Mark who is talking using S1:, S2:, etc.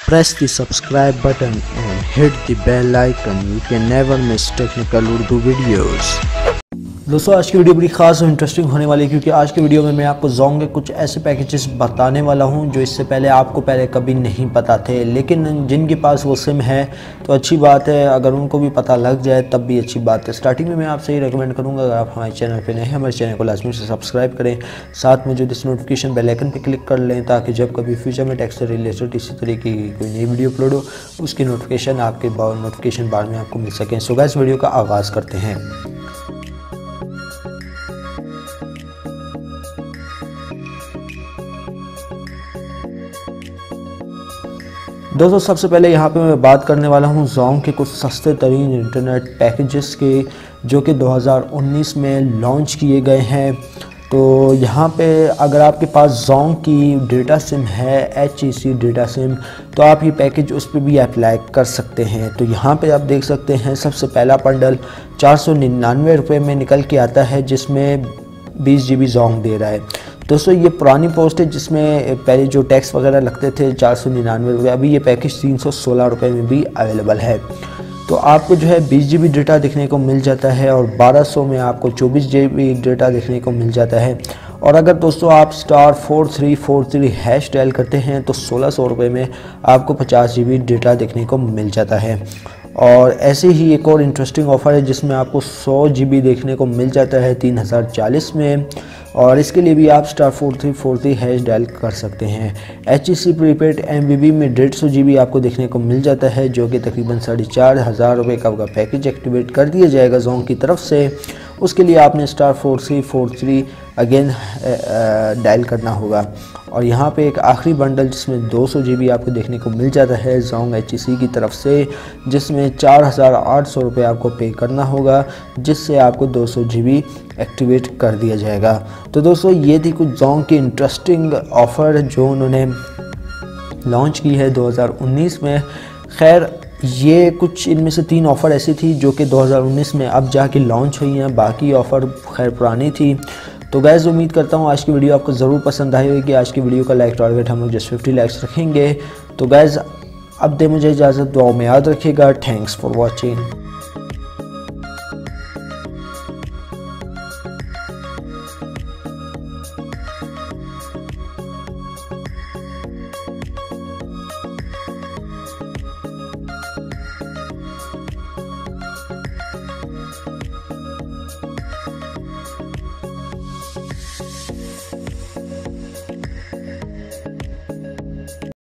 S1: Press the subscribe button and hit the bell icon. You can never miss technical Urdu videos. दोस्तों आज की video बड़ी ख़ास और इंटरेस्टिंग होने वाली है क्योंकि आज की वीडियो में मैं आपको जोंग के कुछ ऐसे पैकेजेस बताने वाला हूं जो इससे पहले आपको कभी नहीं पता थे, लेकिन जिनके पास वो सिम है तो अच्छी बात है, अगर उनको भी पता लग जाए तब भी अच्छी बात है। स्टार्टिंग में मैं आपसे ये रेकमेंड करूंगा, अगर आप हमारे चैनल पर नए हैं हमारे चैनल को लाजमी से सब्सक्राइब करें, साथ में जो इस नोटिफिकेशन बेल आइकन पर क्लिक कर लें ताकि जब कभी फ्यूचर में टेक से रिलेटेड इसी तरीके की कोई नई वीडियो अपलोड हो उसकी नोटिफिकेशन आपके नोटिफिकेशन बार में आपको मिल सकें। सो गाइस वीडियो का आगाज़ करते हैं। दोस्तों सबसे पहले यहाँ पे मैं बात करने वाला हूँ जोंग के कुछ सस्ते तरीन इंटरनेट पैकेजेस के जो कि 2019 में लॉन्च किए गए हैं। तो यहाँ पे अगर आपके पास जोंग की डेटा सिम है, HEC डेटा सिम, तो आप ये पैकेज उस पर भी अप्लाई कर सकते हैं। तो यहाँ पे आप देख सकते हैं सबसे पहला बंडल 499 रुपये में निकल के आता है जिसमें 20 GB जोंग दे रहा है। दोस्तों ये पुरानी पोस्ट है जिसमें पहले जो टैक्स वगैरह लगते थे 499 रुपये, अभी ये पैकेज 316 रुपये में भी अवेलेबल है। तो आपको जो है 20 GB डेटा देखने को मिल जाता है और 1200 में आपको 24 GB डेटा देखने को मिल जाता है। और अगर दोस्तों आप *4343# डायल करते हैं तो 1600 रुपये में आपको 50 GB डेटा देखने को मिल जाता है। और ऐसे ही एक और इंटरेस्टिंग ऑफ़र है जिसमें आपको 100 GB देखने को मिल जाता है 3040 में, और इसके लिए भी आप *4343# डायल कर सकते हैं। HEC प्रीपेड MBB में 150 GB आपको देखने को मिल जाता है जो कि तकरीबन 4500 रुपये का पैकेज एक्टिवेट कर दिया जाएगा जोंग की तरफ से। उसके लिए आपने *4343 अगेन डायल करना होगा। और यहाँ पे एक आखिरी बंडल जिसमें 200 GB आपको देखने को मिल जाता है जोंग HEC की तरफ से, जिसमें 4800 रुपये आपको पे करना होगा, जिससे आपको 200 GB एक्टिवेट कर दिया जाएगा। तो दोस्तों ये थी कुछ जोंग की इंटरेस्टिंग ऑफ़र जो उन्होंने लॉन्च की है 2019 में। खैर ये कुछ इनमें से 3 ऑफ़र ऐसी थी जो कि 2019 में अब जाके लॉन्च हुई हैं, बाकी ऑफ़र खैर पुरानी थी। तो गैस उम्मीद करता हूँ आज की वीडियो आपको ज़रूर पसंद आई होगी। आज की वीडियो का लाइक टारगेट हम लोग जस्ट 50 लाइक्स रखेंगे। तो गैस अब दे मुझे इजाज़त, दुआ में याद रखिएगा। Thanks for watching.